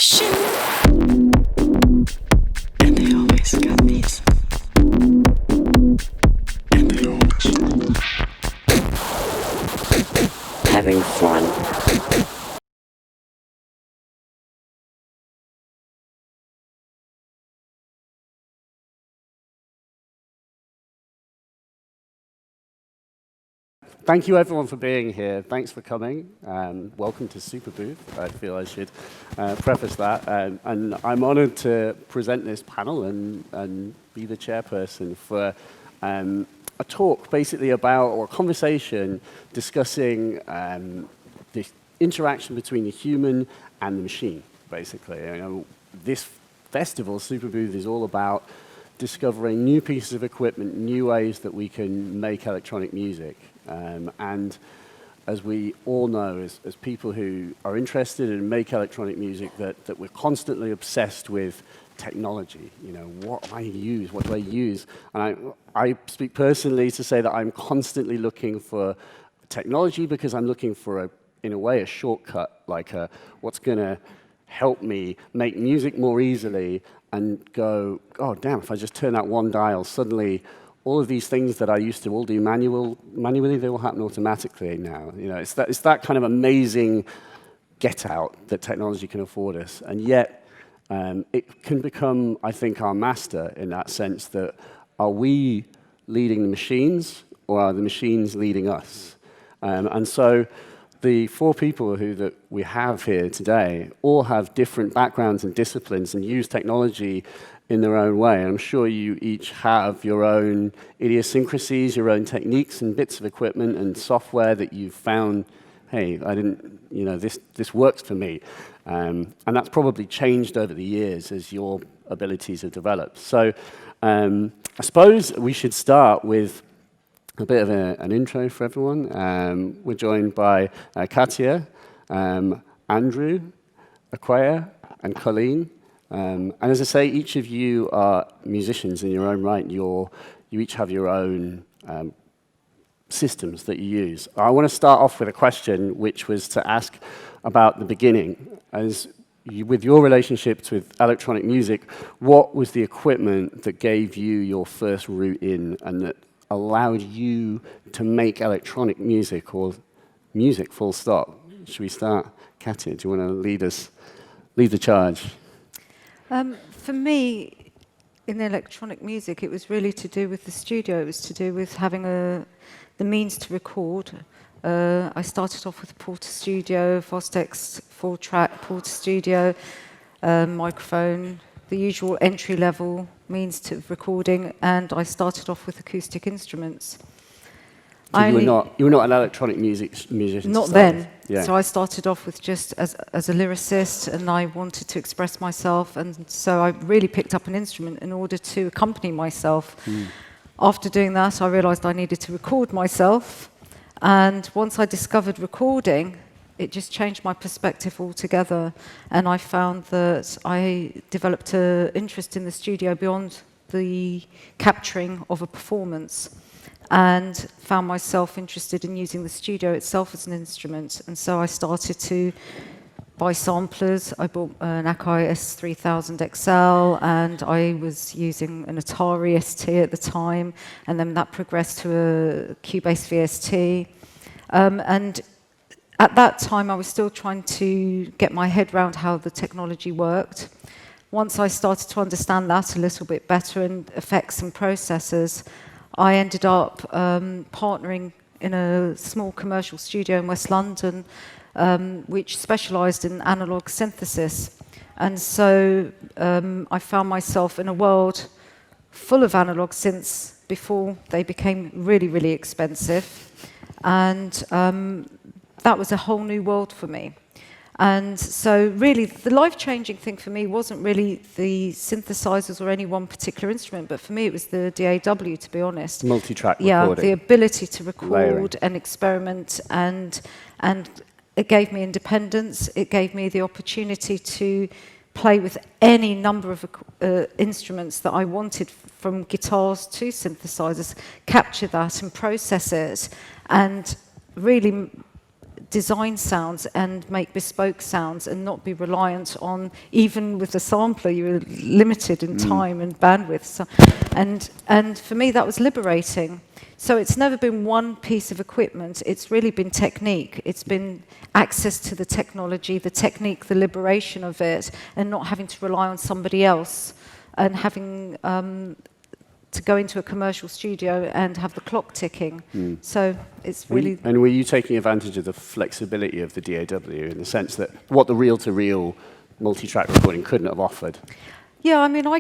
And they always got these. And they always having fun. Thank you everyone for being here. Thanks for coming. Welcome to Super Booth. I feel I should preface that. And I'm honored to present this panel and be the chairperson for a talk basically about, or a conversation discussing the interaction between the human and the machine, basically. You know, this festival, Super Booth, is all about discovering new pieces of equipment, new ways that we can make electronic music. And as we all know, as people who are interested in make electronic music, that we're constantly obsessed with technology. You know, what do I use? What do I use? And I speak personally to say that I'm constantly looking for technology because I'm looking for, in a way, a shortcut, like what's going to help me make music more easily and go, oh, damn, if I just turn that one dial, suddenly all of these things that I used to all do manually, they will happen automatically now. You know, it's that kind of amazing get-out that technology can afford us. And yet, it can become, I think, our master in that sense that are we leading the machines or are the machines leading us? And so the four people that we have here today all have different backgrounds and disciplines and use technology in their own way. I'm sure you each have your own idiosyncrasies, your own techniques and bits of equipment and software that you've found, hey, this works for me. And that's probably changed over the years as your abilities have developed. So I suppose we should start with a bit of an intro for everyone. We're joined by Katia, Andrew, Aquaya, and Colleen. And as I say, each of you are musicians in your own right. You each have your own systems that you use. I want to start off with a question, which was to ask about the beginning. With your relationships with electronic music, what was the equipment that gave you your first route in and that allowed you to make electronic music, or music full stop? Should we start? Katia, do you want to lead the charge? For me, in electronic music, it was really to do with the studio. It was to do with having the means to record. I started off with a Porter Studio, Fostex 4-track Porter Studio, microphone, the usual entry-level means to recording, and I started off with acoustic instruments. So you were not an electronic musician? Not then. Yeah. So I started off with just as a lyricist, and I wanted to express myself, and so I really picked up an instrument in order to accompany myself. After doing that, I realized I needed to record myself, and once I discovered recording, it just changed my perspective altogether, and I found that I developed an interest in the studio beyond the capturing of a performance, and found myself interested in using the studio itself as an instrument. And so I started to buy samplers. I bought an Akai S3000 XL, and I was using an Atari ST at the time, and then that progressed to a Cubase VST. And at that time, I was still trying to get my head around how the technology worked. Once I started to understand that a little bit better, and effects and processors, I ended up partnering in a small commercial studio in West London, which specialised in analog synthesis. And so I found myself in a world full of analog synths before they became really, really expensive. And that was a whole new world for me. And so really, the life-changing thing for me wasn't really the synthesizers or any one particular instrument, but for me it was the DAW, to be honest. Multi-track recording. recording. The ability to record Layering. and experiment, and it gave me independence. It gave me the opportunity to play with any number of instruments that I wanted, from guitars to synthesizers, capture that and process it, and really design sounds and make bespoke sounds and not be reliant on, even with the sampler, you were limited in time and bandwidth. So, and for me, that was liberating. So it's never been one piece of equipment. It's really been technique. It's been access to the technology, the technique, the liberation of it, and not having to rely on somebody else and having to go into a commercial studio and have the clock ticking. So it's really... And were you taking advantage of the flexibility of the DAW in the sense that what the reel-to-reel multi-track recording couldn't have offered? Yeah, I mean, I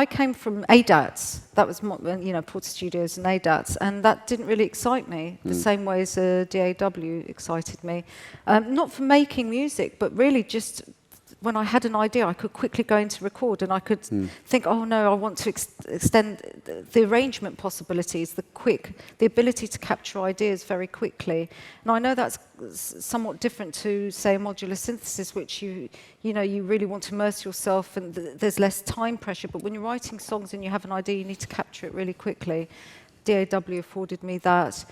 came from ADATs. That was, Porter Studios and ADATs, and that didn't really excite me the same way as a DAW excited me. Not for making music, but really just when I had an idea, I could quickly go into record and I could think, oh no, I want to extend the arrangement possibilities, the ability to capture ideas very quickly. And I know that's somewhat different to, say, modular synthesis, which you really want to immerse yourself and there's less time pressure. But when you're writing songs and you have an idea, you need to capture it really quickly. DAW afforded me that.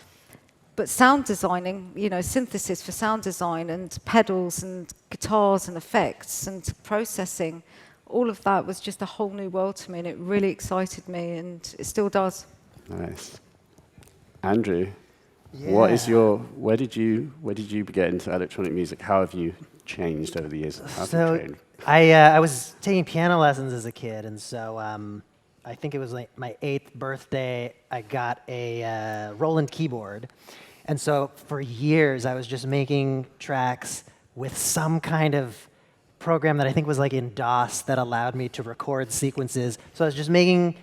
But sound designing, synthesis for sound design and pedals and guitars and effects and processing, all of that was just a whole new world to me, and it really excited me, and it still does. Nice. Andrew, where did you get into electronic music? How have you changed over the years? I was taking piano lessons as a kid, and so I think it was like my 8th birthday, I got a Roland keyboard. And so for years, I was just making tracks with some kind of program that I think was like in DOS that allowed me to record sequences. So I was just making,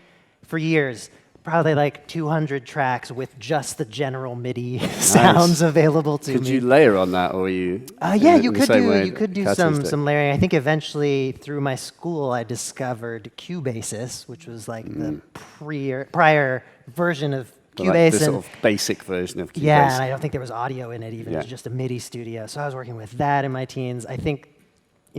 for years, probably like 200 tracks with just the general MIDI sounds available to me. Could you layer on that, or were you? Yeah, you could do some layering. I think eventually through my school I discovered Cubasis, which was like the prior version of Cubase, the sort of basic version of Cubase. Yeah, and I don't think there was audio in it even. It was just a MIDI studio. So I was working with that in my teens. I think,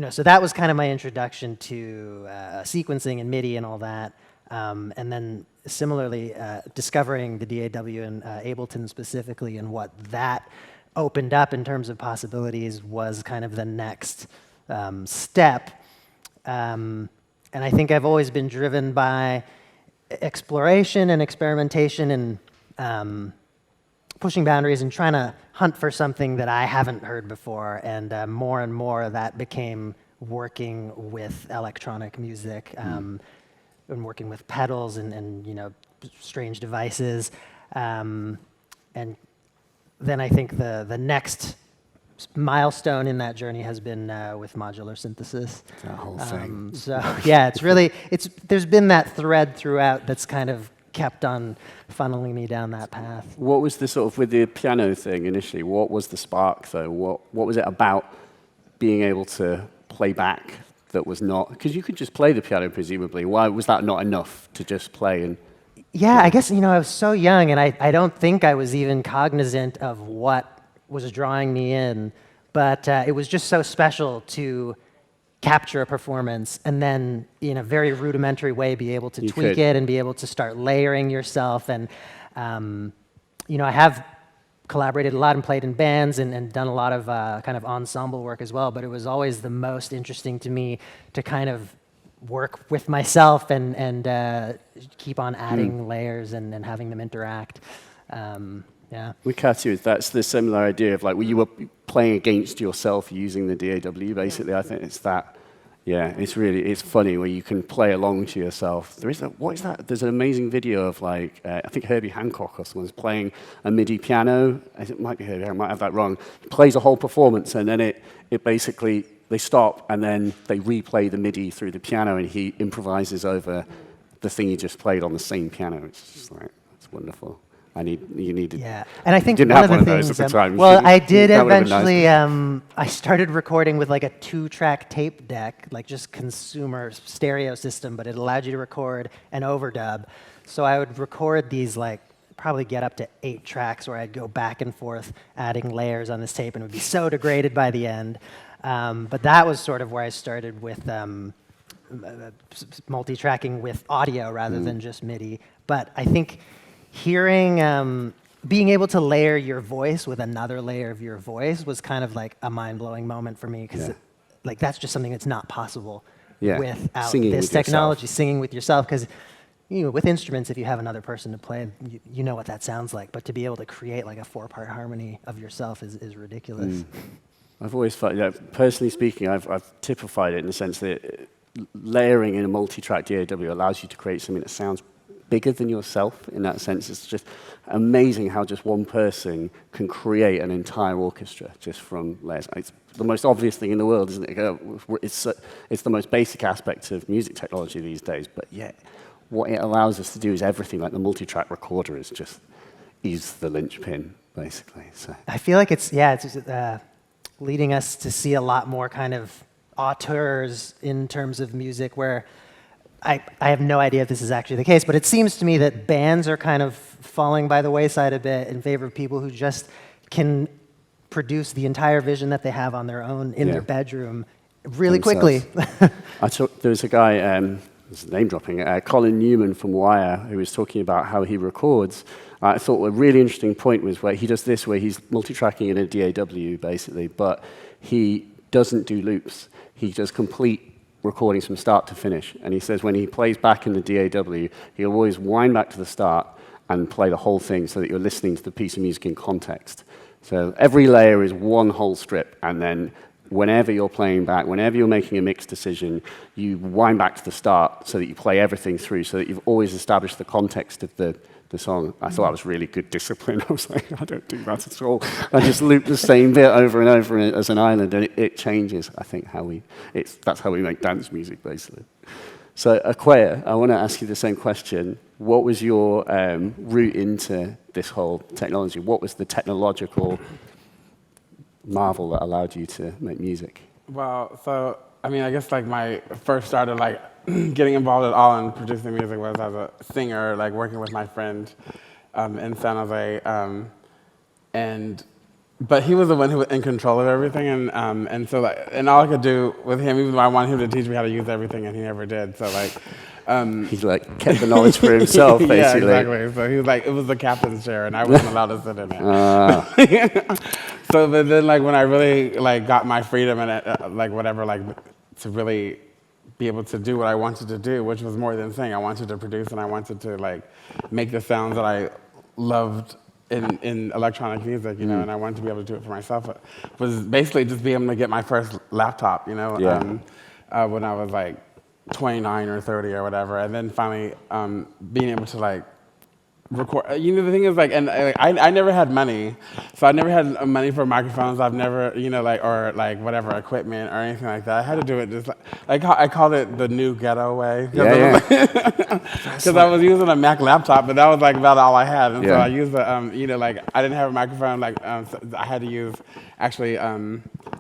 so that was kind of my introduction to sequencing and MIDI and all that. And then similarly, discovering the DAW and Ableton specifically and what that opened up in terms of possibilities was kind of the next step. And I think I've always been driven by exploration and experimentation and pushing boundaries and trying to hunt for something that I haven't heard before. And more that became working with electronic music and working with pedals and strange devices. And then I think the next milestone in that journey has been with modular synthesis. That whole thing. So yeah, there's been that thread throughout that's kind of kept on funneling me down that path. What was the sort of, with the piano thing initially, what was the spark though? What was it about being able to play back that was not, because you could just play the piano presumably. Why was that not enough to just play? And yeah, I guess, I was so young and I don't think I was even cognizant of what was drawing me in, but it was just so special to capture a performance and then in a very rudimentary way be able to tweak it and be able to start layering yourself. And I have collaborated a lot and played in bands and done a lot of kind of ensemble work as well, but it was always the most interesting to me to kind of work with myself and keep on adding layers and having them interact. Yeah. With Katia, that's the similar idea of like, you were playing against yourself using the DAW, basically. I think it's that, it's funny where you can play along to yourself. What is that? There's an amazing video of like, I think Herbie Hancock or someone's playing a MIDI piano. It might be Herbie, I might have that wrong. He plays a whole performance and then it basically, they stop and then they replay the MIDI through the piano and he improvises over the thing he just played on the same piano. It's just like, it's wonderful. You needed. Yeah, and I think didn't one have of the one things. of those at the time. Well, I did eventually. Nice. I started recording with like a 2-track tape deck, like just consumer stereo system, but it allowed you to record and overdub. So I would record these probably get up to 8 tracks where I'd go back and forth adding layers on this tape, and it would be so degraded by the end. But that was sort of where I started with multi-tracking with audio rather than just MIDI. But I think hearing being able to layer your voice with another layer of your voice was kind of like a mind-blowing moment for me, because like that's just something that's not possible without Singing this with technology, yourself. singing with yourself. Because with instruments, if you have another person to play, you know what that sounds like. But to be able to create like a 4-part harmony of yourself is ridiculous. I've always felt, personally speaking, I've typified it in the sense that layering in a multi-track DAW allows you to create something that sounds bigger than yourself. In that sense, it's just amazing how just one person can create an entire orchestra just from layers. It's the most obvious thing in the world, isn't it? It's the most basic aspect of music technology these days, but yet what it allows us to do is everything. Like the multi-track recorder is the linchpin, basically. So I feel like it's leading us to see a lot more kind of auteurs in terms of music, where I have no idea if this is actually the case, but it seems to me that bands are kind of falling by the wayside a bit in favor of people who just can produce the entire vision that they have on their own in their bedroom really quickly. There was a guy, name dropping, Colin Newman from Wire, who was talking about how he records. I thought a really interesting point was where he does this, where he's multi-tracking in a DAW, basically, but he doesn't do loops. He does complete recordings from start to finish. And he says when he plays back in the DAW, he'll always wind back to the start and play the whole thing so that you're listening to the piece of music in context. So every layer is one whole strip, and then whenever you're playing back, whenever you're making a mix decision, you wind back to the start so that you play everything through, so that you've always established the context of the song. I thought that was really good discipline. I was like, I don't do that at all. I just loop the same bit over and over as an island, and it changes, I think, that's how we make dance music, basically. So, Akweya, I want to ask you the same question. What was your route into this whole technology? What was the technological marvel that allowed you to make music? Well, so, I mean, I guess like my first start of like getting involved at all in producing music was as a singer, like working with my friend in San Jose. But he was the one who was in control of everything, and so like, and all I could do with him, even though I wanted him to teach me how to use everything, and he never did. So like, he like kept the knowledge for himself, basically. Yeah, exactly. So he was like, it was the captain's chair, and I wasn't allowed to sit in it. So, but then like when I really like got my freedom and like whatever, like to really be able to do what I wanted to do, which was more than sing. I wanted to produce, and I wanted to like make the sounds that I loved in electronic music, and I wanted to be able to do it for myself. It was basically just being able to get my first laptop, when I was like 29 or 30 or whatever, and then finally being able to like record. The thing is like, and I never had money, so I never had money for microphones. I've never, or like whatever equipment or anything like that. I had to do it just like I called it the new ghetto way. Because I was using a Mac laptop, but that was like about all I had, and so I used the, like I didn't have a microphone. Like so I had to use actually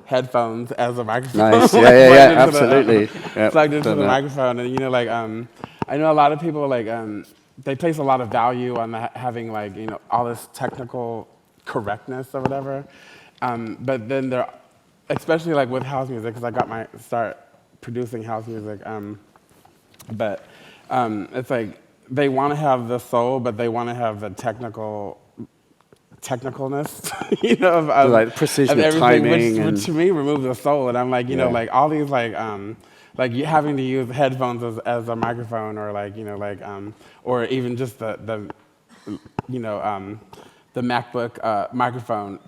headphones as a microphone. Nice, absolutely. Plugged into the microphone, and I know a lot of people like. They place a lot of value on having like all this technical correctness or whatever, but then there, especially like with house music, because I got my start producing house music, but it's like they want to have the soul, but they want to have the technicalness, of like precision of everything, timing, which to me removes the soul, and I'm like, like all these like you having to use headphones as a microphone, or like or even just the MacBook microphone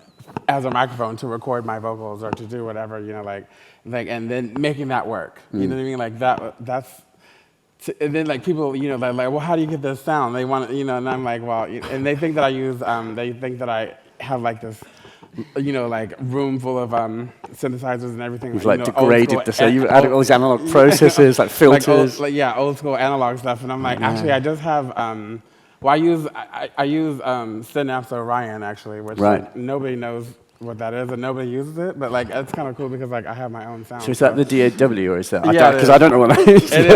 as a microphone to record my vocals or to do whatever, like and then making that work. You know what I mean? Like that's. And then like people, like well, how do you get this sound? They want, and I'm like, well, and they think that they think that I have like this. Like room full of synthesizers and everything. You've like degraded the sound. You've added all these analog processes, like filters. Old school analog stuff. And I'm like, actually, I just have. I use Synapse Orion actually, which like, nobody knows what that is, and nobody uses it. But like, it's kind of cool because like I have my own sound. So is that the DAW, or is that? Because I don't know what that is. It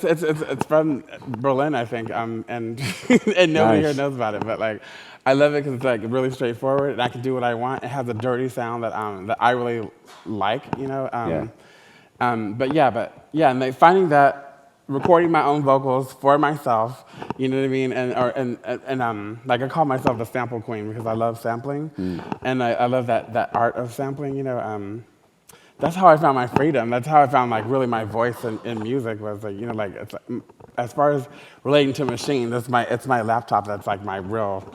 is. It's from Berlin, I think. And and nobody here knows about it, but like. I love it because it's like really straightforward, and I can do what I want. It has a dirty sound that I really like, But and finding that recording my own vocals for myself, you know what I mean? And like I call myself the sample queen because I love sampling, and I love that art of sampling, you know. That's how I found my freedom. That's how I found like really my voice in music was like, you know, like it's, as far as relating to machine, it's my laptop that's like my real,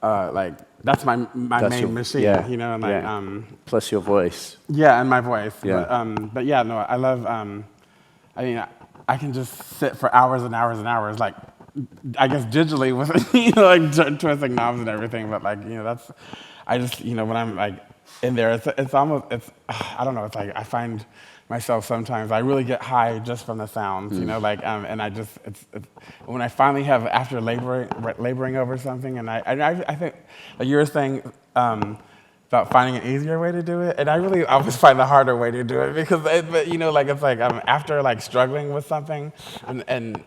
like that's my That's main your- machine, yeah, you know, and yeah. like Plus your voice. yeah, and my voice. Yeah. But yeah, no, I love. I mean, I can just sit for hours and hours and hours, like I guess digitally with you know, like twisting knobs and everything. But like you know, that's I just you know when I'm like in there, it's almost I don't know. It's like I find myself sometimes I really get high just from the sounds, you know, like and I just it's when I finally have after laboring over something, and I think like you were saying. About finding an easier way to do it, and I really always find the harder way to do it because, but you know, like it's like after like struggling with something, and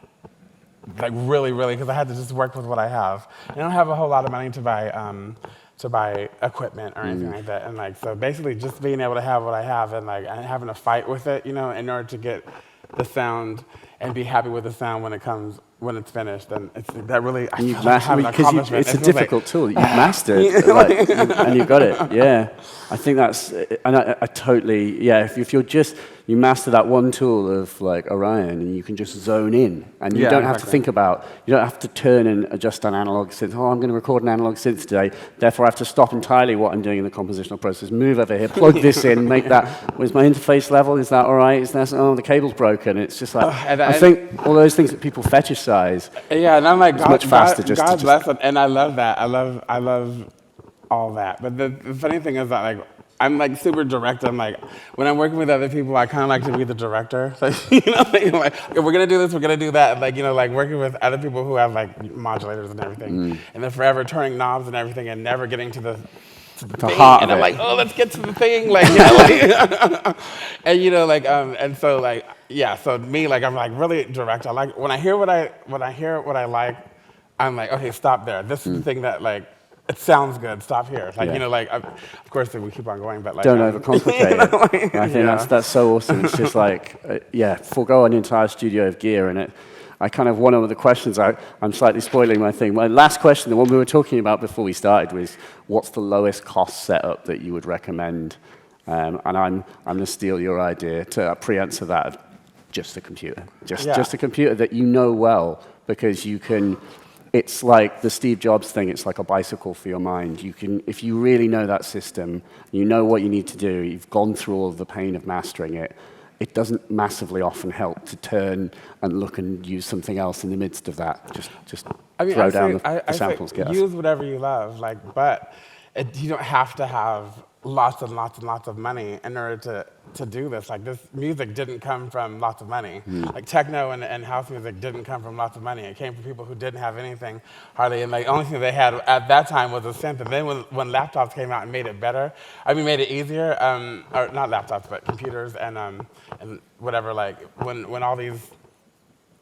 like really, because I had to just work with what I have. I don't have a whole lot of money to buy equipment or anything like that, and like so basically just being able to have what I have and like and having to fight with it, you know, in order to get the sound and be happy with the sound when it's finished, and it's that really I feel like I have an accomplishment. It's a It feels difficult like, tool. You've mastered, and you got it. Yeah, I think that's, and I totally, yeah. If you're just you master that one tool of like Orion, and you can just zone in, and you Yeah, don't have to exactly. think about, you don't have to turn and adjust an analog synth. Oh, I'm going to record an analog synth today. Therefore, I have to stop entirely what I'm doing in the compositional process. Move over here, plug this in, make that. Was my interface level? Is that all right? Is that the cable's broken? It's just like I think all those things that people fetishize. yeah, and I'm like, much faster just to God just- bless them, and I love that. I love all that. But the funny thing is that like I'm like super direct. I'm like when I'm working with other people, I kind of like to be the director. So, you know, like if we're gonna do this, we're gonna do that. Like you know, like working with other people who have like modulators and everything, and then forever turning knobs and everything, and never getting to the thing. heart And of I'm it. like, oh, let's get to the thing, like, you know, like and you know, like, and so like, yeah, so me, like, I'm like really direct. I like when I hear what I like, I'm like, okay, stop there. This is the thing that like. It sounds good. Stop here. Like Yeah. you know, like of course we keep on going, but like Don't overcomplicate it. I think yeah. that's so awesome. It's just like, forego an entire studio of gear. And I kind of, one of the questions, I'm slightly spoiling my thing. My last question, the one we were talking about before we started, was what's the lowest cost setup that you would recommend? And I'm going to steal your idea to pre-answer that. Just a computer. Just a computer that you know well, because you can. It's like the Steve Jobs thing. It's like a bicycle for your mind. You can, if you really know that system, you know what you need to do. You've gone through all of the pain of mastering it. It doesn't massively often help to turn and look and use something else in the midst of that. Just throw down the samples. Get us. Use whatever you love, like, but you don't have to have lots and lots and lots of money in order to do this. Like this music didn't come from lots of money. Like techno and house music didn't come from lots of money. It came from people who didn't have anything hardly, and like the only thing they had at that time was a synth. And then when laptops came out and made it better, I mean made it easier, or not laptops but computers and whatever. Like when all these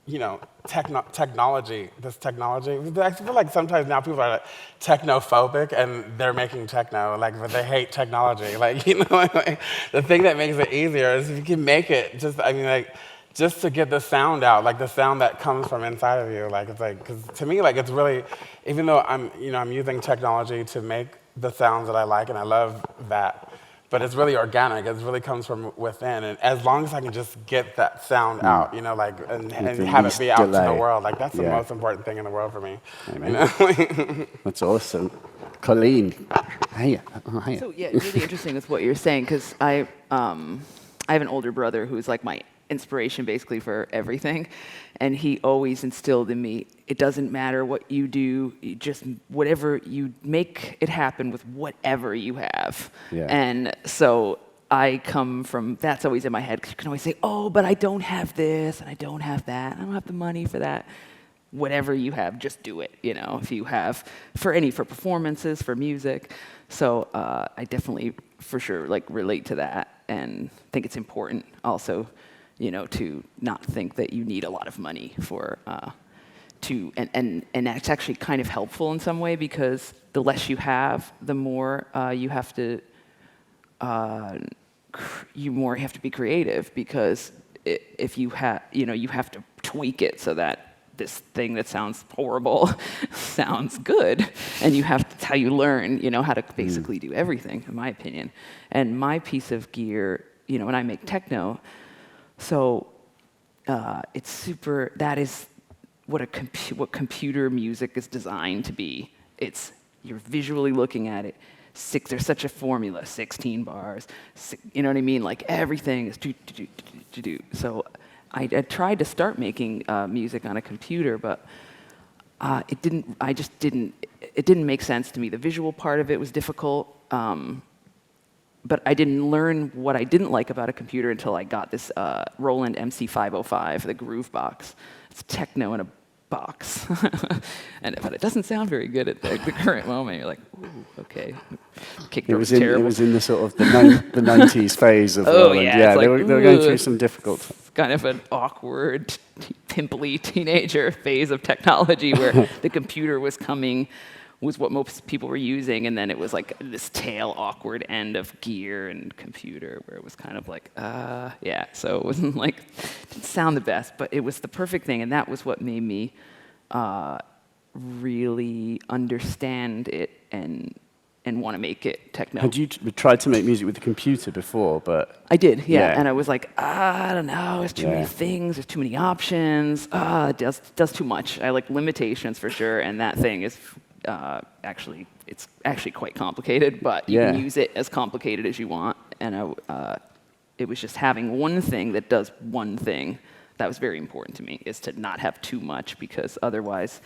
you know, technology, I feel like sometimes now people are like technophobic and they're making techno, like, but they hate technology. Like, you know, like, the thing that makes it easier is if you can make it just, I mean, like, just to get the sound out, like the sound that comes from inside of you. Like, it's like, because to me, like, it's really, even though I'm using technology to make the sounds that I like and I love that, but it's really organic. It really comes from within. And as long as I can just get that sound out, you know, like, and have it be out to the world, like, that's the most important thing in the world for me. Amen. You know? That's awesome. Colleen. Hey. So yeah, really interesting with what you're saying, because I have an older brother who's like my inspiration basically for everything, and he always instilled in me, it doesn't matter what you do, you just whatever you make it happen with whatever you have. Yeah. And so I come from, that's always in my head, because you can always say, oh, but I don't have this and I don't have that, I don't have the money for that. Whatever you have, just do it, you know, if you have, for performances, for music. So I definitely, for sure, like, relate to that, and think it's important also, you know, to not think that you need a lot of money for, and that's actually kind of helpful in some way, because the less you have, the more you have to, you have to be creative, because if you have, you know, you have to tweak it so that this thing that sounds horrible sounds good. And that's how you learn, how to basically do everything, in my opinion. And my piece of gear, when I make techno, so it's super, that is what computer music is designed to be. You're visually looking at it. There's such a formula, 16 bars, you know what I mean? Like everything is do. So I tried to start making music on a computer, but it didn't make sense to me. The visual part of it was difficult, but I didn't learn what I didn't like about a computer until I got this Roland MC505, the Groove Box. It's techno in a box, but it doesn't sound very good at the current moment. You're like, ooh, okay. It was in the sort of the 90s phase of Roland. Yeah, they were going through some difficult. Kind of an awkward, pimply teenager phase of technology where the computer was what most people were using, and then it was like this tail awkward end of gear and computer where it was kind of like, so it wasn't like, it didn't sound the best, but it was the perfect thing, and that was what made me really understand it and want to make it techno. Had you tried to make music with the computer before? But I did, yeah. And I was like, I don't know, there's too many things, there's too many options, it does too much. I like limitations for sure, and that thing is it's actually quite complicated, but you can use it as complicated as you want. And it was just having one thing that does one thing that was very important to me, is to not have too much, because otherwise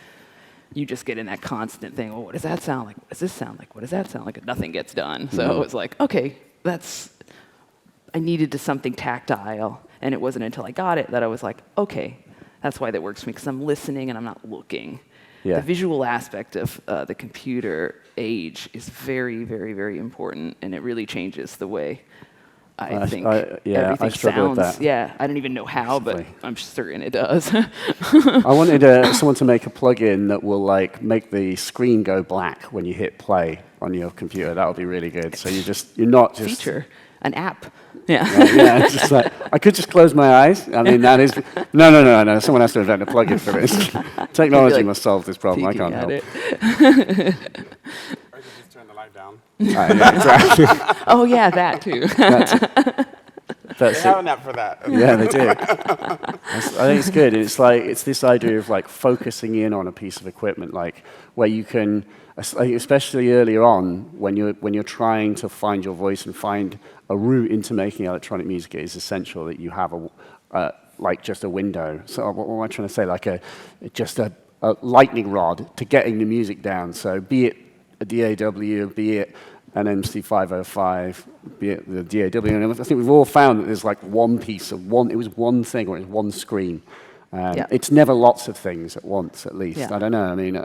you just get in that constant thing, what does that sound like? What does this sound like? What does that sound like? And nothing gets done. So it was like, okay, I needed something tactile, and it wasn't until I got it that I was like, okay, that's why that works for me, because I'm listening and I'm not looking. Yeah. The visual aspect of the computer age is very, very, very important, and it really changes the way I think everything sounds. With that. Yeah, I don't even know how, but I'm certain it does. I wanted someone to make a plugin that will make the screen go black when you hit play on your computer. That would be really good. So you're not just feature an app. Yeah. It's just I could just close my eyes. I mean, that is no. Someone has to invent a plugin for this. Technology must solve this problem. I can't help. Or you could just turn the light down. Exactly. Oh yeah, that too. They have an app for that. Yeah, they do. I think it's good. It's this idea of focusing in on a piece of equipment, where you can, especially earlier on, when you're trying to find your voice and find a route into making electronic music, it is essential that you have just a window. So what am I trying to say? Just a lightning rod to getting the music down. So be it a DAW, be it an MC505, be it the DAW, and I think we've all found that there's one piece of it was one thing, or it was one screen. It's never lots of things at once, at least. Yeah. I don't know. I mean,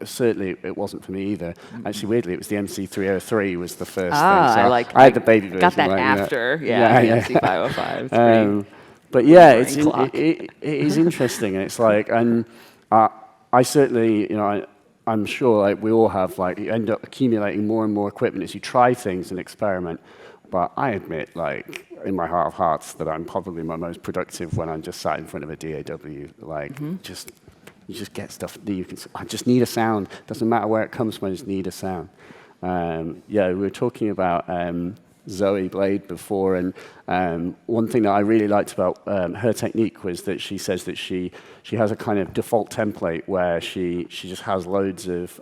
certainly it wasn't for me either. Actually, weirdly, it was the MC303 was the first thing. So I had the baby version. Got that after, the MC505. But yeah, it is interesting, and it's and I certainly, I'm sure we all have, you end up accumulating more and more equipment as you try things and experiment. But I admit, in my heart of hearts, that I'm probably my most productive when I'm just sat in front of a DAW. You just get stuff that you can. I just need a sound. Doesn't matter where it comes from. I just need a sound. We were talking about Zoe Blade before, and one thing that I really liked about her technique was that she says that she has a kind of default template where she just has loads of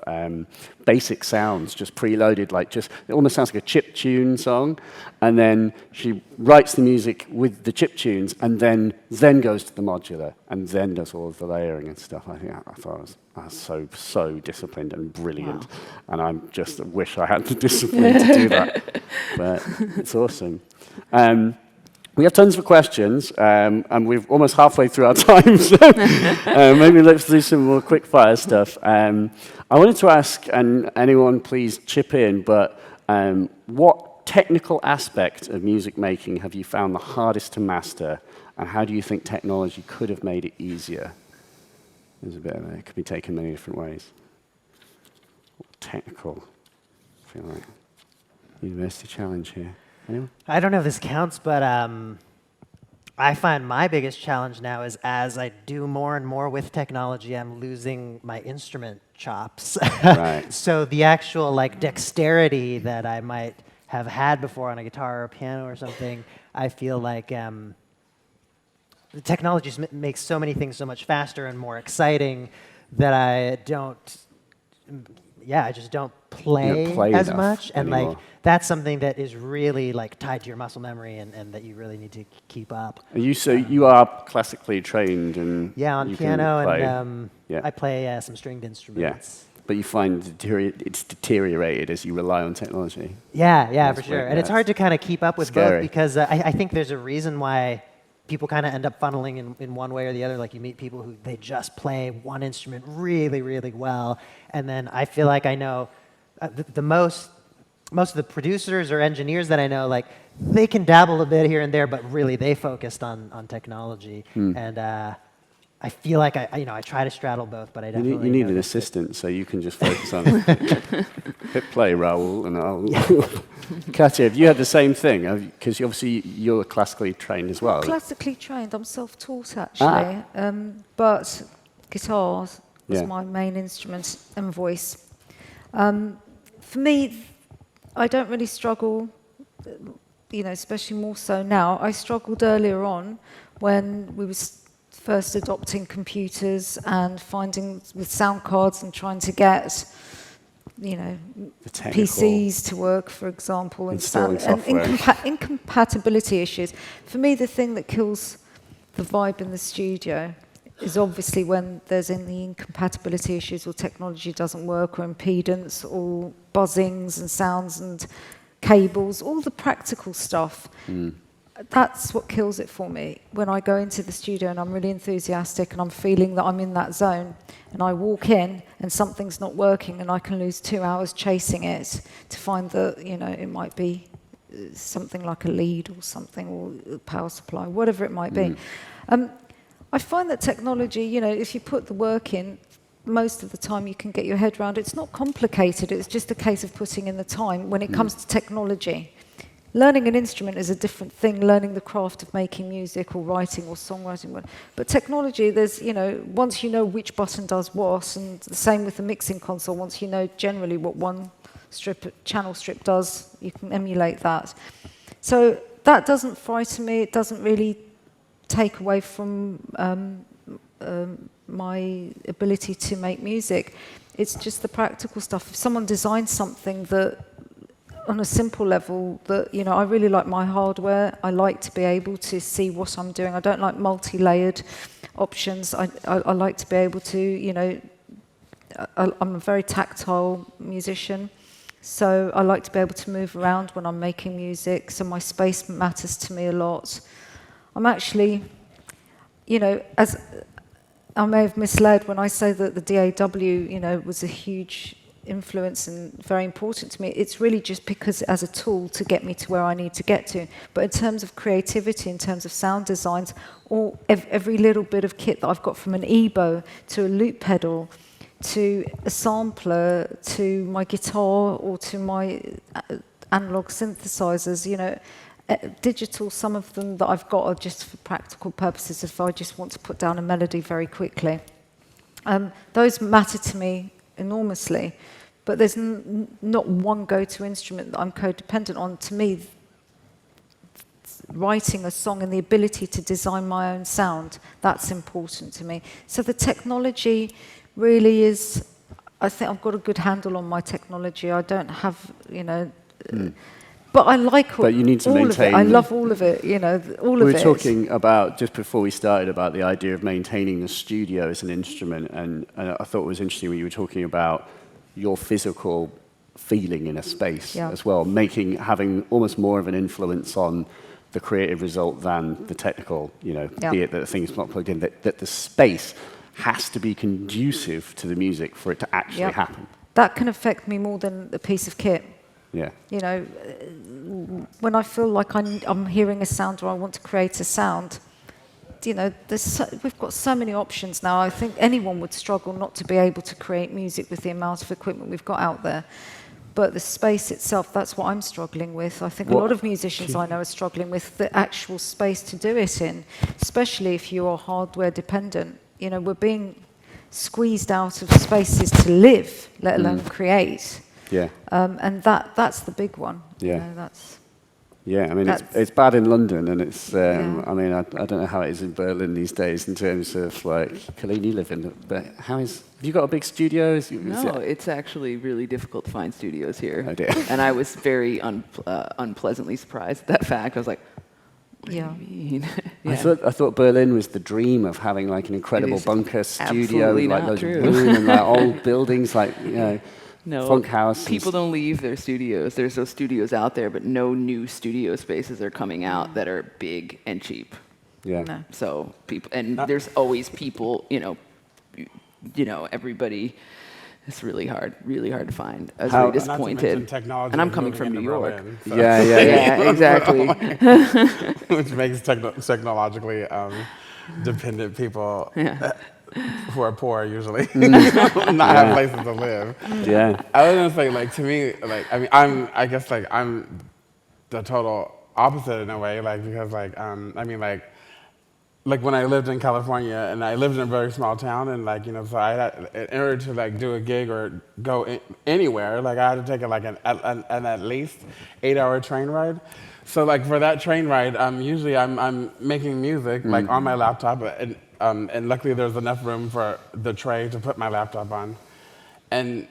basic sounds just preloaded, it almost sounds like a chiptune song, and then she writes the music with the chiptunes, and then goes to the modular, and then does all of the layering and stuff. I thought I was so disciplined and brilliant, and I just wish I had the discipline to do that. But it's awesome. We have tons of questions, and we're almost halfway through our time, so maybe let's do some more quick-fire stuff. I wanted to ask, and anyone please chip in, but what technical aspect of music making have you found the hardest to master, and how do you think technology could have made it easier? There's a bit of it could be taken many different ways. Technical, I feel like university challenge here. Anyone? I don't know if this counts, but I find my biggest challenge now is as I do more and more with technology, I'm losing my instrument chops. Right. So the actual like dexterity that I might have had before on a guitar or a piano or something, I feel like the technology makes so many things so much faster and more exciting that I don't, I just don't play as much. And anymore. like that's something that is really like tied to your muscle memory and that you really need to keep up. So you are classically trained and On you can piano play. and I play some stringed instruments. But you find it's deteriorated as you rely on technology. Yeah, That's for sure. weird, And it's hard to kind of keep up with scary. both because I think there's a reason why people kind of end up funneling in one way or the other. Like you meet people who they just play one instrument really, really well. And then I feel like I know most of the producers or engineers that I know, like they can dabble a bit here and there, but really they focused on technology. And I feel like I try to straddle both, but I definitely You need an notice it. assistant so you can just focus on hit play, Raoul, and I'll. Katia, have you had the same thing? Because obviously you're classically trained as well. Classically trained. I'm self-taught actually, but guitars was my main instrument and voice. For me, I don't really struggle, especially more so now. I struggled earlier on when we were first adopting computers and finding with sound cards and trying to get, PCs to work, for example, and incompatibility issues. For me, the thing that kills the vibe in the studio is obviously when there's any incompatibility issues or technology doesn't work or impedance or buzzings and sounds and cables, all the practical stuff. That's what kills it for me. When I go into the studio and I'm really enthusiastic and I'm feeling that I'm in that zone and I walk in and something's not working and I can lose 2 hours chasing it to find that, it might be something like a lead or something or a power supply, whatever it might be. I find that technology, if you put the work in, most of the time you can get your head around it. It's not complicated. It's just a case of putting in the time when it comes to technology. Learning an instrument is a different thing, learning the craft of making music or writing or songwriting. But technology, there's, once you know which button does what, and the same with the mixing console, once you know generally what one channel strip does, you can emulate that. So that doesn't frighten me. It doesn't really take away from my ability to make music. It's just the practical stuff. If someone designs something that on a simple level that, I really like my hardware. I like to be able to see what I'm doing. I don't like multi-layered options. I like to be able to, I'm a very tactile musician. So I like to be able to move around when I'm making music. So my space matters to me a lot. I'm actually, as I may have misled when I say that the DAW, was a huge influence and very important to me. It's really just because as a tool to get me to where I need to get to. But in terms of creativity, in terms of sound designs, or every little bit of kit that I've got from an EBO to a loop pedal to a sampler to my guitar or to my analog synthesizers, digital, some of them that I've got are just for practical purposes if I just want to put down a melody very quickly. Those matter to me enormously, but there's not one go-to instrument that I'm codependent on. To me, writing a song and the ability to design my own sound, that's important to me. So the technology really is, I think I've got a good handle on my technology. I don't have, but I like all, but you need to all maintain of it. I love all of it, all of it. We were talking about, just before we started, about the idea of maintaining the studio as an instrument, and I thought it was interesting when you were talking about your physical feeling in a space as well, having almost more of an influence on the creative result than the technical, be it that the thing is not plugged in, that the space has to be conducive to the music for it to actually happen. That can affect me more than a piece of kit. Yeah. When I feel like I'm hearing a sound or I want to create a sound, we've got so many options now. I think anyone would struggle not to be able to create music with the amount of equipment we've got out there. But the space itself, that's what I'm struggling with. I think a lot of musicians I know are struggling with the actual space to do it in, especially if you are hardware dependent. You know, we're being squeezed out of spaces to live, let alone create. Yeah. And that's the big one. Yeah. You know, that's... Yeah, I mean, it's bad in London, and it's, I mean, I don't know how it is in Berlin these days in terms of, like, Colleen, you live in, but have you got a big studio? No, it's actually really difficult to find studios here. Oh, dear. And I was very unpleasantly surprised at that fact. I was like, what do you mean? I thought Berlin was the dream of having, like, an incredible bunker studio, absolutely like not those true. room and like old buildings, like, you know. No, funk house. People don't leave their studios. There's those studios out there, but no new studio spaces are coming out that are big and cheap. Yeah. No. So people, and there's always people, you know, everybody. It's really hard to find. I was really disappointed. And I'm coming from New York. Berlin, so. Yeah, exactly. Which makes technologically dependent people who are poor usually not have places to live. Yeah. I was gonna say, like, to me, like, I mean, I guess like I'm the total opposite in a way, like, because like I mean, like when I lived in California, and I lived in a very small town, and like, you know, so I had, in order to like do a gig or go anywhere, like I had to take an at least 8-hour train ride. So like for that train ride, usually I'm making music like on my laptop, and luckily there's enough room for the tray to put my laptop on. And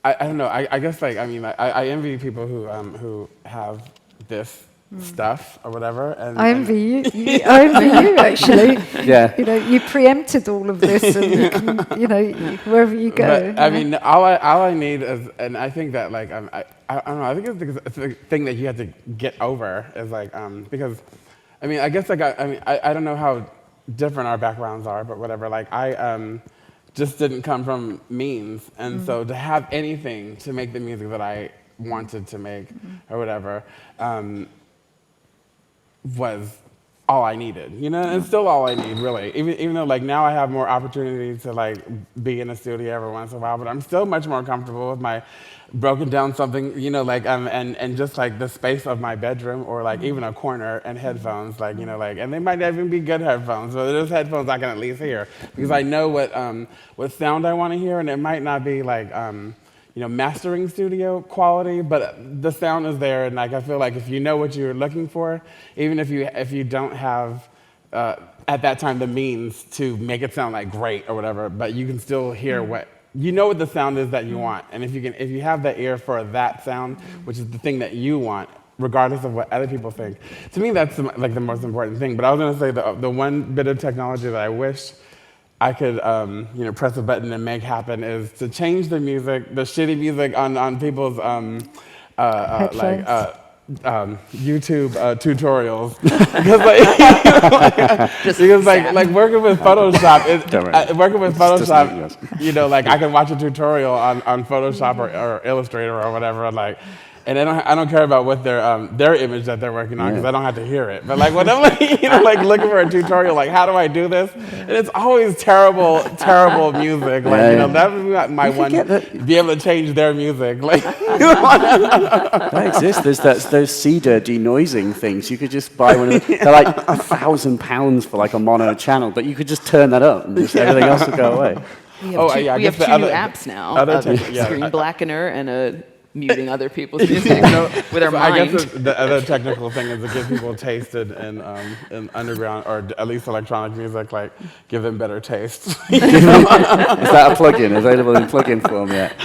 I don't know, I guess like, I mean, I envy people who have this stuff or whatever. And I envy you. I envy you, actually. Yeah. You know, you preempted all of this, and you can, you know, wherever you go. But, I mean, all I need is, and I think that like I don't know, I think it's the thing that you have to get over is like because I mean, I guess like I don't know how different our backgrounds are, but whatever. Like I just didn't come from means, and so to have anything to make the music that I wanted to make or whatever was all I needed, you know, and it's still all I need, really. Even though, like, now I have more opportunity to, like, be in a studio every once in a while, but I'm still much more comfortable with my broken down something, you know, like, and just, like, the space of my bedroom or, like, even a corner and headphones, like, you know, like, and they might not even be good headphones, but there's headphones I can at least hear because I know what sound I want to hear, and it might not be, like, you know, mastering studio quality, but the sound is there, and like I feel like if you know what you're looking for, even if you don't have at that time the means to make it sound like great or whatever, but you can still hear what you know what the sound is that you want, and if you have the ear for that sound, which is the thing that you want, regardless of what other people think, to me that's like the most important thing. But I was gonna say the one bit of technology that I wish I could, you know, press a button and make happen is to change the music, the shitty music on people's like YouTube tutorials, because like working with Photoshop, you know, like I can watch a tutorial on Photoshop or Illustrator or whatever, like. And I don't care about what their image that they're working on because I don't have to hear it. But like when I'm like, you know, like looking for a tutorial, like how do I do this? And it's always terrible music. Like you know, that would be my one. Be able to change their music. Like that exists. There's those cedar denoising things. You could just buy one of them. They're like £1,000 for like a mono channel, but you could just turn that up and just everything else will go away. We have two new apps now. Screen blackener and a muting other people's music with our mind. I guess the other technical thing is to give people taste in underground or at least electronic music, like give them better taste. Is that a plugin available in plugin form yet?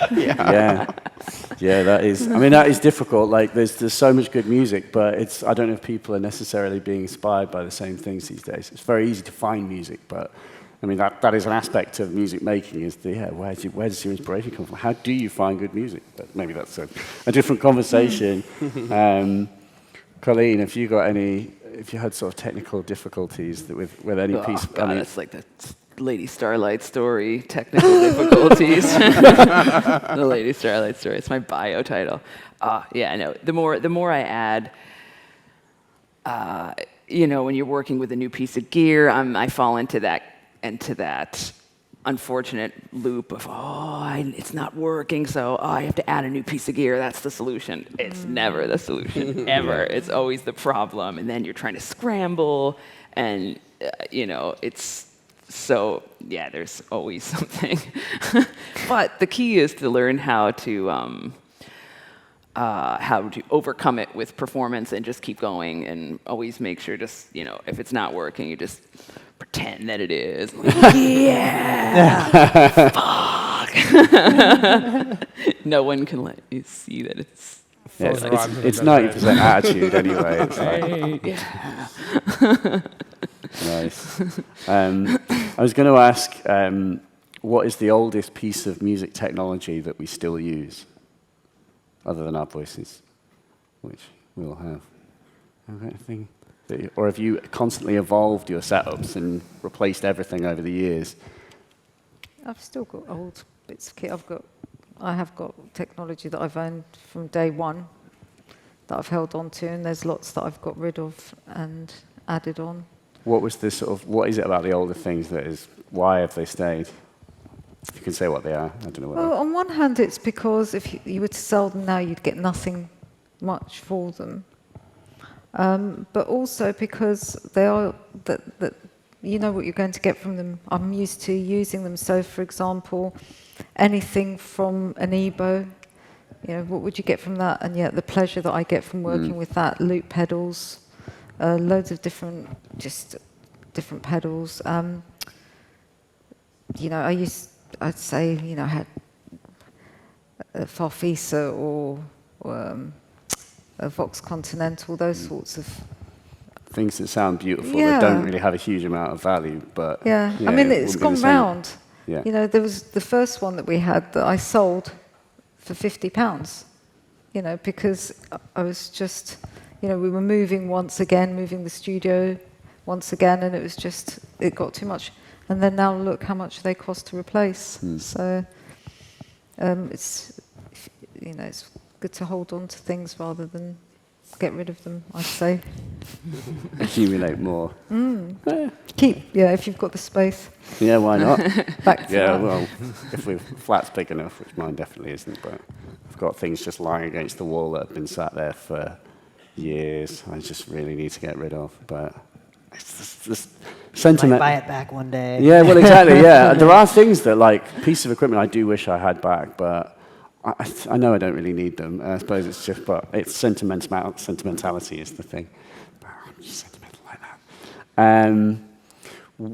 Yeah, that is. I mean, that is difficult. Like, there's so much good music, but I don't know if people are necessarily being inspired by the same things these days. It's very easy to find music, but I mean, that is an aspect of music making is where does your inspiration come from? How do you find good music? But maybe that's a different conversation. Colleen, if you had sort of technical difficulties with any piece of... God, it's like the Lady Starlight story, technical difficulties. The Lady Starlight story, it's my bio title. Yeah, I know. The more I add, you know, when you're working with a new piece of gear, I fall into that unfortunate loop of, it's not working, so I have to add a new piece of gear. That's the solution. It's never the solution, ever. It's always the problem. And then you're trying to scramble, and, it's so, there's always something. But the key is to learn how to overcome it with performance and just keep going and always make sure if it's not working, you just pretend that it is. Like, fuck. No one can let you see that it's. Yeah, it's 90% attitude anyway. It's nice. I was going to ask, what is the oldest piece of music technology that we still use, other than our voices, which we all have? Anything? Or have you constantly evolved your setups and replaced everything over the years? I've still got old bits of kit. I have got technology that I've owned from day one that I've held on to, and there's lots that I've got rid of and added on. What is it about the older things why have they stayed? If you can say what they are, I don't know what. Well, on one hand, it's because if you were to sell them now, you'd get nothing much for them. But also because they are that you know what you're going to get from them. I'm used to using them. So, for example, anything from an EBO, what would you get from that? And yet the pleasure that I get from working with that, loop pedals, loads of different pedals. I'd say, I had a Farfisa or a Vox Continental, those sorts of things that sound beautiful that don't really have a huge amount of value, but I mean, it's gone round. Yeah. There was the first one that we had that I sold for £50. Because I was just, we were moving the studio once again, and it got too much. And then now look how much they cost to replace. So it's good to hold on to things rather than get rid of them, I'd say. Accumulate more. If you've got the space. Yeah, why not? Back to that. Well, if the flat's big enough, which mine definitely isn't, but I've got things just lying against the wall that have been sat there for years. I just really need to get rid of, but it's this sentiment. Might buy it back one day. Yeah, well, exactly, yeah. There are things that, pieces of equipment I do wish I had back, but I know I don't really need them. I suppose it's just, but it's sentimentality is the thing. I'm just sentimental like that.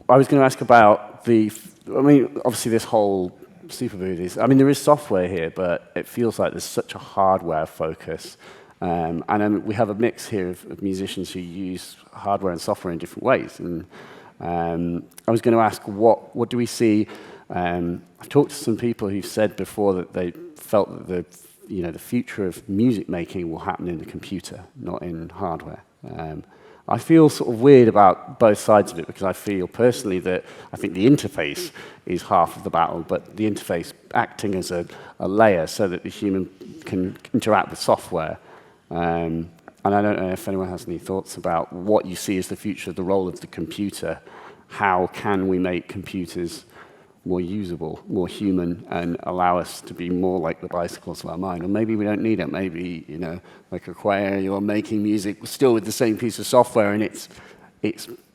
I was going to ask about obviously this whole Superbooth is, there is software here, but it feels like there's such a hardware focus. And we have a mix here of musicians who use hardware and software in different ways. And I was going to ask, what do we see? I've talked to some people who've said before that they felt that the future of music making will happen in the computer, not in hardware. I feel sort of weird about both sides of it because I feel personally that I think the interface is half of the battle, but the interface acting as a layer so that the human can interact with software. And I don't know if anyone has any thoughts about what you see as the future of the role of the computer. How can we make computers more usable, more human, and allow us to be more like the bicycles of our mind? Or maybe we don't need it. Maybe, like a choir, you're making music still with the same piece of software, and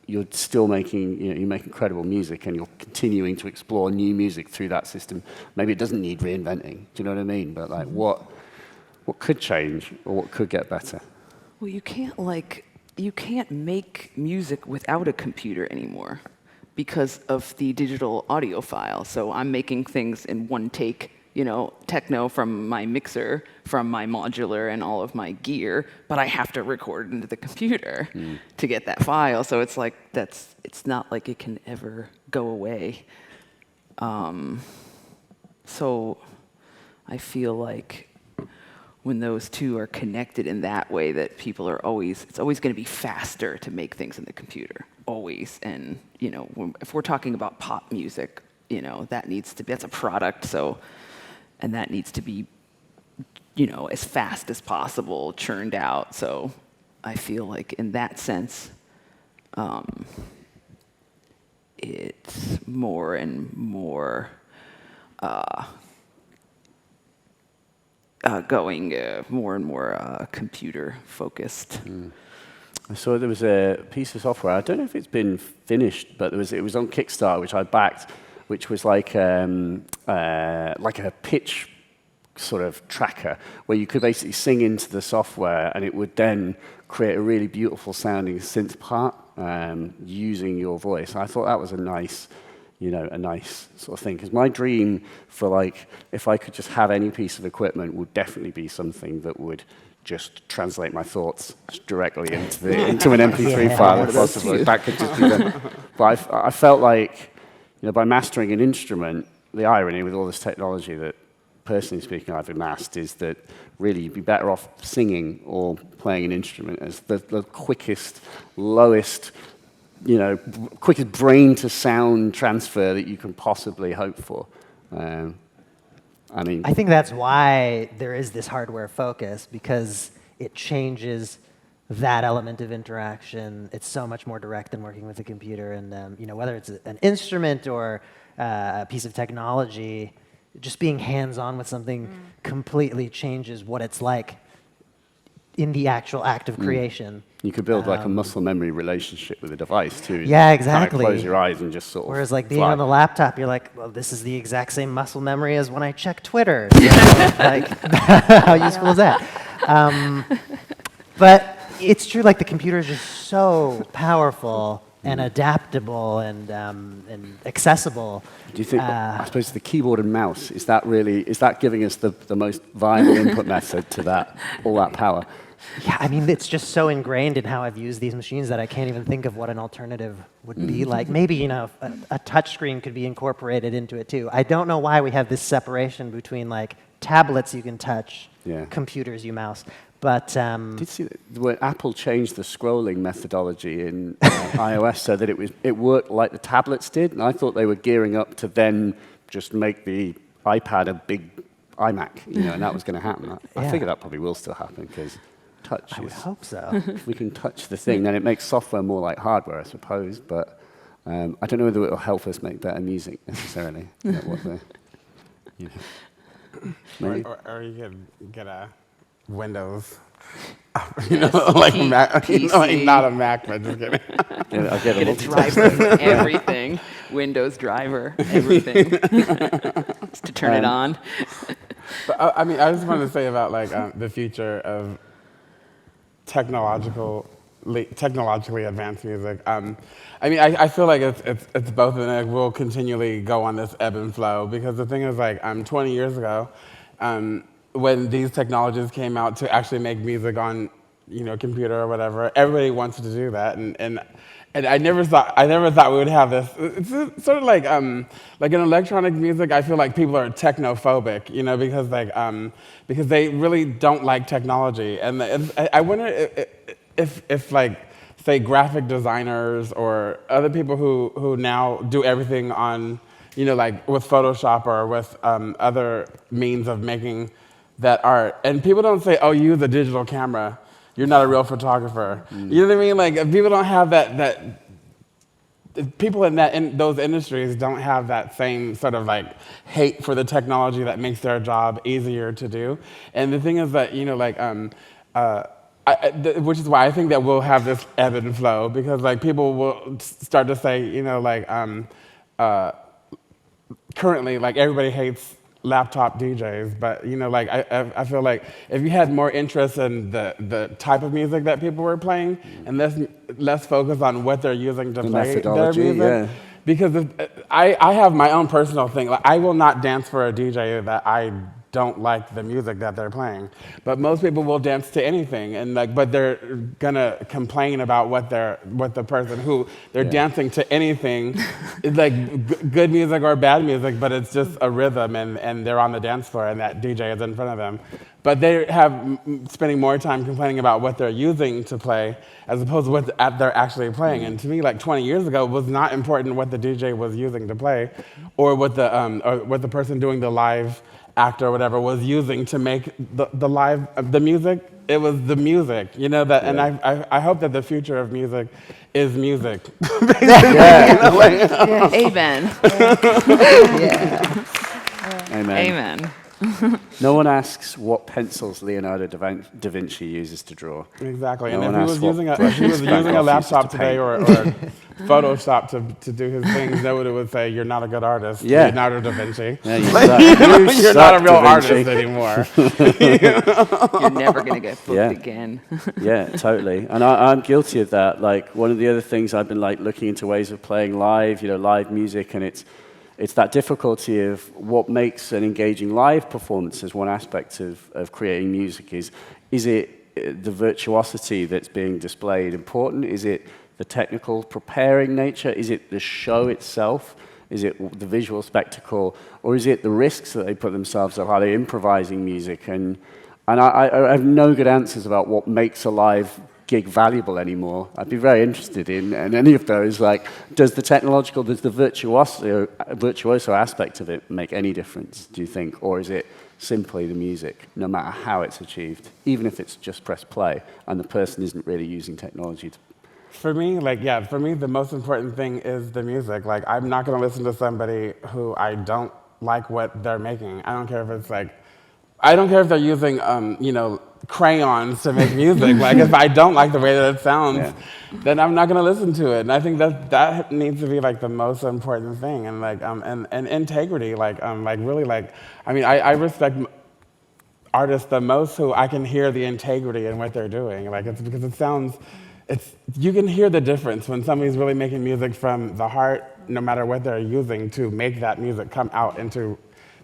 you're still making, you make incredible music, and you're continuing to explore new music through that system. Maybe it doesn't need reinventing. Do you know what I mean? But what could change, or what could get better? Well, you can't make music without a computer anymore, because of the digital audio file. So I'm making things in one take, techno from my mixer, from my modular and all of my gear, but I have to record into the computer to get that file. So it's it's not like it can ever go away. So I feel like when those two are connected in that way, that people are it's always going to be faster to make things in the computer. Always. And if we're talking about pop music, that's a product, and that needs to be as fast as possible churned out. So I feel like in that sense it's more and more going more and more computer focused. I saw there was a piece of software. I don't know if it's been finished, but it was on Kickstarter, which I backed, which was like a pitch sort of tracker where you could basically sing into the software, and it would then create a really beautiful sounding synth part using your voice. I thought that was a nice sort of thing. Because my dream for like, if I could just have any piece of equipment, would definitely be something that would just translate my thoughts directly into an MP3 file, if possible. That could just be done. But I felt like, by mastering an instrument, the irony with all this technology that, personally speaking, I've amassed is that really you'd be better off singing or playing an instrument as the quickest, lowest, quickest brain to sound transfer that you can possibly hope for. I think that's why there is this hardware focus, because it changes that element of interaction. It's so much more direct than working with a computer, and whether it's an instrument or a piece of technology, just being hands-on with something completely changes what it's like in the actual act of creation. You could build like a muscle memory relationship with a device too. Yeah, exactly. Kind of close your eyes and just sort of Whereas like being fly. on the laptop, you're like, well, this is the exact same muscle memory as when I check Twitter. So, like, how useful is that? But it's true, like the computer is just so powerful and adaptable and accessible. Do you think, I suppose the keyboard and mouse, is that giving us the most viable input method to all that power? Yeah, I mean, it's just so ingrained in how I've used these machines that I can't even think of what an alternative would be like. Maybe, a touchscreen could be incorporated into it too. I don't know why we have this separation between like tablets you can touch, computers you mouse. But did you see that when Apple changed the scrolling methodology in iOS so that it worked like the tablets did, and I thought they were gearing up to then just make the iPad a big iMac, and that was going to happen. I figure that probably will still happen because touch I would is. hope so. If we can touch the thing, then it makes software more like hardware, I suppose. But I don't know whether it will help us make better music necessarily. Or you could get a Windows, like Mac, like not a Mac, but just kidding. Get a driver, everything. Windows driver, everything. Just to turn it on. But I just wanted to say about like the future of technologically advanced music. I feel like it's both, and it will continually go on this ebb and flow, because the thing is, like, 20 years ago, when these technologies came out to actually make music on, computer or whatever, everybody wanted to do that, and I never thought we would have this. It's sort of like in electronic music, I feel like people are technophobic, because they really don't like technology, and I wonder if like, say, graphic designers or other people who now do everything on, like with Photoshop or with other means of making that art, and people don't say, "Oh, you use a digital camera, you're not a real photographer." You know what I mean? Like, people don't have that. People in those industries don't have that same sort of like hate for the technology that makes their job easier to do. And the thing is that which is why I think that we'll have this ebb and flow, because like people will start to say, currently, like, everybody hates laptop DJs, but I feel like if you had more interest in the type of music that people were playing, and less focus on what they're using to play their music, because I have my own personal thing. Like, I will not dance for a DJ that I don't like the music that they're playing, but most people will dance to anything, and but they're gonna complain about what the person who they're dancing to anything is, like, good music or bad music, but it's just a rhythm, and they're on the dance floor and that DJ is in front of them, but they have spending more time complaining about what they're using to play as opposed to what they're actually playing. And to me, like 20 years ago, it was not important what the DJ was using to play, or what the person doing the live act or whatever was using to make the music it was the music, you know, that, and I hope that the future of music is music. Amen. Amen. Amen. No one asks what pencils Leonardo da Vinci uses to draw. Exactly, No and one if asks he was what using a laptop to today paint. or Photoshop to do his things, nobody would say, you're not a good artist, Yeah. Leonardo da Vinci. Yeah, you suck. You're not a real artist anymore. You're never going to get booked Yeah. again. Yeah, totally. And I'm guilty of that. Like, one of the other things I've been like looking into ways of playing live, you know, live music, and it's that difficulty of what makes an engaging live performance as one aspect of creating music. Is it the virtuosity that's being displayed important? Is it the technical preparing nature? Is it the show itself? Is it the visual spectacle? Or is it the risks that they put themselves up? Are they improvising music? And I have no good answers about what makes a live gig valuable anymore. I'd be very interested in any of those. Like, does the virtuoso aspect of it make any difference, do you think? Or is it simply the music, no matter how it's achieved, even if it's just press play and the person isn't really using technology to... For me, the most important thing is the music. Like, I'm not going to listen to somebody who I don't like what they're making. I don't care if it's like, I don't care if they're using, you know, crayons to make music. Like, if I don't like the way that it sounds, then I'm not going to listen to it. And I think that needs to be like the most important thing. And like, and integrity. Like, really, like, I mean, I respect artists the most who I can hear the integrity in what they're doing. Like, it's because it sounds. You can hear the difference when somebody's really making music from the heart, no matter what they're using to make that music come out to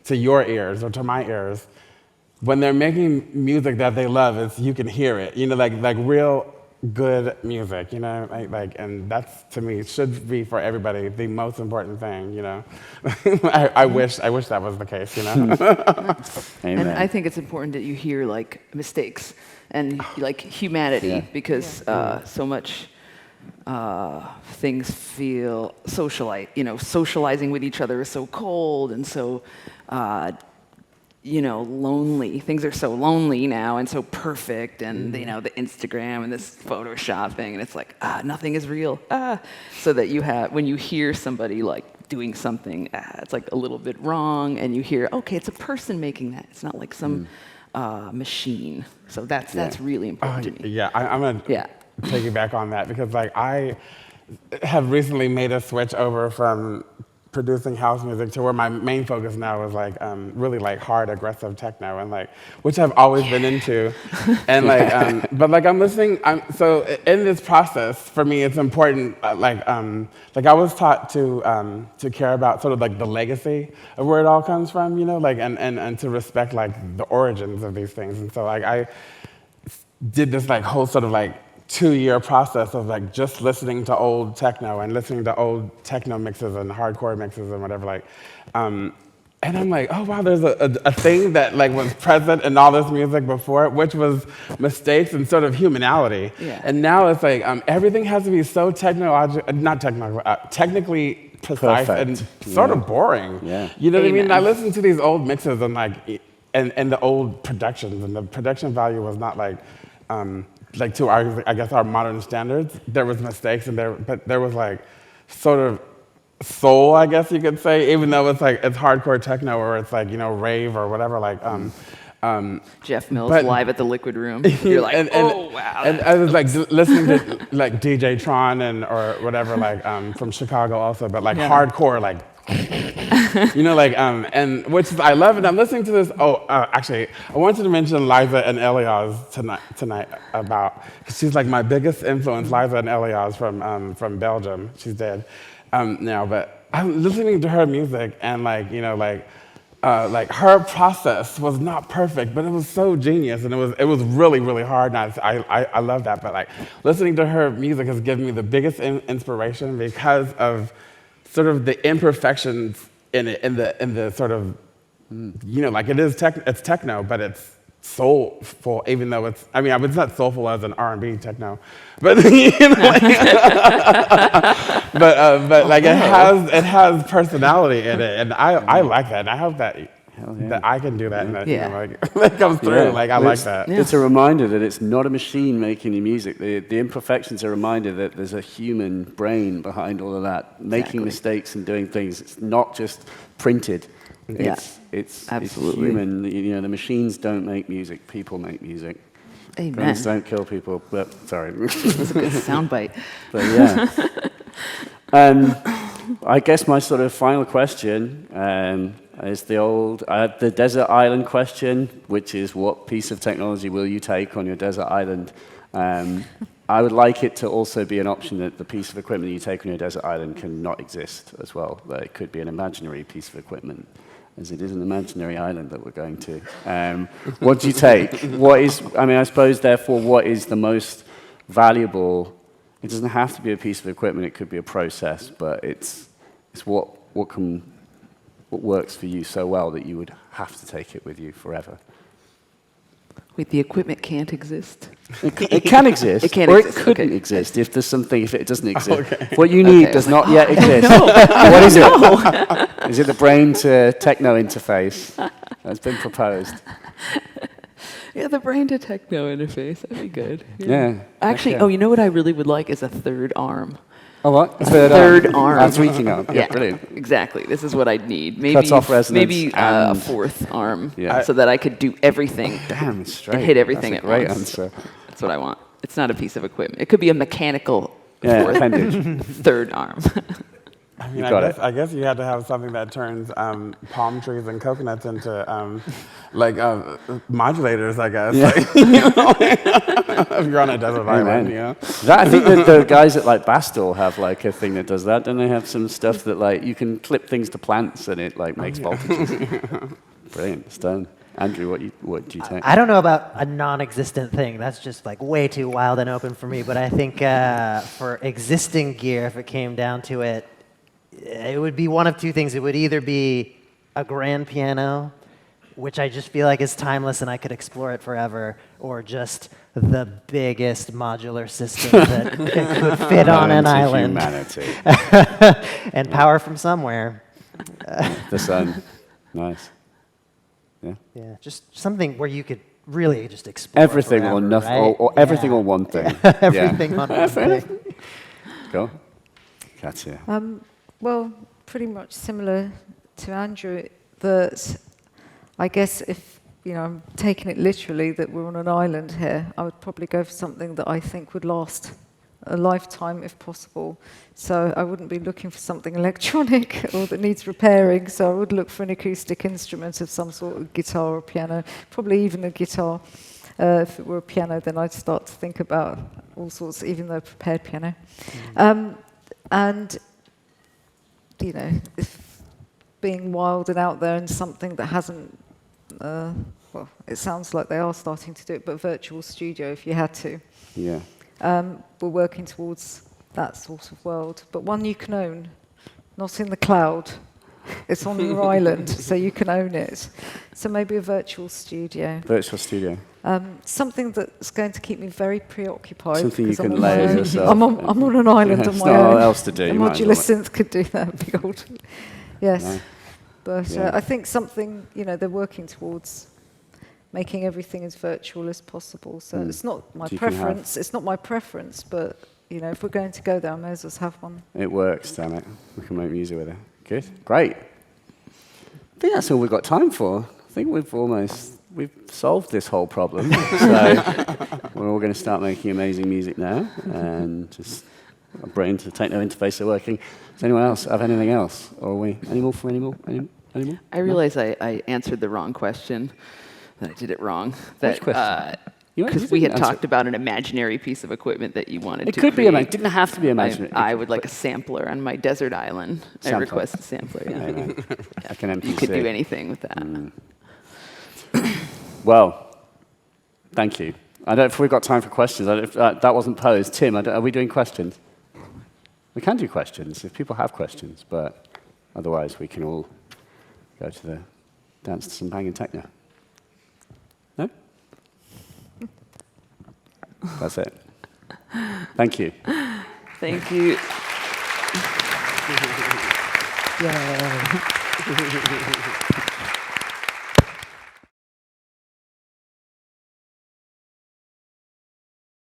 your ears or to my ears. When they're making music that they love, you can hear it. You know, like real good music. You know, and that's, to me, should be for everybody the most important thing. You know, I wish that was the case. You know. Amen. And I think it's important that you hear like mistakes and like humanity, because so much things feel socializing with each other is so cold and so lonely. Things are so lonely now and so perfect, and the Instagram and this Photoshop thing, and it's like nothing is real. So that when you hear somebody like doing something, it's like a little bit wrong, and you hear, okay, it's a person making that. It's not like some machine. So that's really important to me. Yeah, I'm gonna piggyback on that, because like I have recently made a switch over from producing house music to where my main focus now is like really like hard aggressive techno, and like which I've always been into, and like but like I'm listening. So in this process, for me, it's important. Like I was taught to care about sort of like the legacy of where it all comes from, you know, like and to respect like the origins of these things. And so like I did this like whole sort of like 2-year process of like just listening to old techno and listening to old techno mixes and hardcore mixes and whatever, like, and I'm like, oh wow, there's a thing that like was present in all this music before, which was mistakes and sort of humanality. Yeah. And now it's like everything has to be so technically precise and sort of boring. Yeah. You know what I mean? Amen. I listen to these old mixes and like and the old productions, and the production value was not like to our modern standards. There was mistakes but there was like sort of soul, I guess you could say, even though it's hardcore techno or it's like, you know, rave or whatever, like Jeff Mills live at the Liquid Room. You're like, oh wow. And I was like listening to like DJ Tron or whatever, like from Chicago also, but like hardcore, like you know, like and which I love. And I'm listening to this. Actually, I wanted to mention Liza and Elias tonight about, because she's like my biggest influence. Liza and Elias from Belgium. She's dead now, but I'm listening to her music, and like, you know, like her process was not perfect, but it was so genius, and it was really, really hard. And I love that. But like listening to her music has given me the biggest inspiration, because of sort of the imperfections in it, in the sort of, you know, like it's techno, but it's soulful, even though it's not soulful as an R&B techno, but you know, like, but like it has personality in it, and I like that, and I hope that Hell yeah. that I can do that, and that, Yeah. you know, like, that comes through. Yeah. Like, I And like it's- that. Yeah. It's a reminder that it's not a machine making your music. The imperfections are a reminder that there's a human brain behind all of that, making Exactly. mistakes and doing things. It's not just printed. Yeah. It's Absolutely. human. You know, the machines don't make music. People make music. Amen. Guns don't kill people. But sorry. That's a good soundbite. But yeah. I guess my sort of final question is the desert island question, which is what piece of technology will you take on your desert island? I would like it to also be an option that the piece of equipment you take on your desert island can not exist as well. That it could be an imaginary piece of equipment, as it is an imaginary island that we're going to. What do you take? I suppose, therefore, what is the most valuable? It doesn't have to be a piece of equipment, it could be a process, but it's what works for you so well that you would have to take it with you forever. Wait, the equipment can't exist? It can exist, It can't or exist, it couldn't okay. exist if it doesn't exist. What you need does not yet exist. No. What is it? Is it the brain to techno interface that's been proposed? Yeah, the brain to techno interface. That'd be good. Yeah. Actually, okay. you know what I really would like is a third arm. Oh, what? A third arm. A tweaking arm. Yeah, brilliant. Exactly. This is what I'd need. Maybe Cuts off resonance maybe a and- fourth arm, Yeah. so that I could do everything. Damn, it's straight. And hit everything That's a at great once. answer. That's what I want. It's not a piece of equipment. It could be a mechanical Yeah, fourth, appendage. third arm. I mean, You got it. I guess you had to have something that turns palm trees and coconuts into modulators, I guess. Yeah. Like, you know, if you're on a desert island, Amen. you know. I think that the guys at like Bastel have like a thing that does that. Don't they have some stuff that like you can clip things to plants and it like makes voltages? Brilliant. Stone. Andrew, what do you take? I don't know about a non-existent thing. That's just like way too wild and open for me. But I think for existing gear, if it came down to it, it would be one of two things. It would either be a grand piano, which I just feel like is timeless and I could explore it forever, or just the biggest modular system that could fit on an Into island humanity. and power from somewhere. The sun. Nice. Yeah. Yeah, just something where you could really just explore Everything forever, or nothing, right? or everything Yeah. on one thing. Everything on one thing. Go. Katia. Well, pretty much similar to Andrew, that I guess if, I'm taking it literally that we're on an island here, I would probably go for something that I think would last a lifetime if possible. So I wouldn't be looking for something electronic or that needs repairing, so I would look for an acoustic instrument of some sort, of guitar or piano, probably even a guitar. If it were a piano, then I'd start to think about all sorts, even though prepared piano. And if being wild and out there and something that hasn't, well, it sounds like they are starting to do it, but virtual studio if you had to. Yeah. We're working towards that sort of world, but one you can own, not in the cloud. It's on your island, so you can own it. So maybe a virtual studio. Virtual studio. Something that's going to keep me very preoccupied. Something you because I'm can on my layer own. yourself. I'm on an island on There's my not a own. lot else to do, A you might as modular well. synth could do that. Big old. Yes, No. but Yeah. I think something they're working towards making everything as virtual as possible. So it's not my So you can have- preference. It's not my preference, but if we're going to go there, I may as well have one. It works, damn it. We can make music with it. Good. Great. I think that's all we've got time for. I think we've solved this whole problem. So we're all going to start making amazing music now, and just our brain to techno interface are working. Does anyone else have anything else? Or are we any more? I realize I answered the wrong question, that I did it wrong. Which question? You Because we didn't had answer talked about an imaginary piece of equipment that you wanted It to could be create. it didn't have to be imaginary. I would like a sampler on my desert island. Sampler. I request a sampler. Yeah. Like an NPC. You could do anything with that. Well, thank you. I don't know if we've got time for questions. I don't, if that wasn't posed. Tim, are we doing questions? We can do questions if people have questions, but otherwise we can all go to the dance to some banging techno. No? That's it. Thank you. Thank you. Yeah.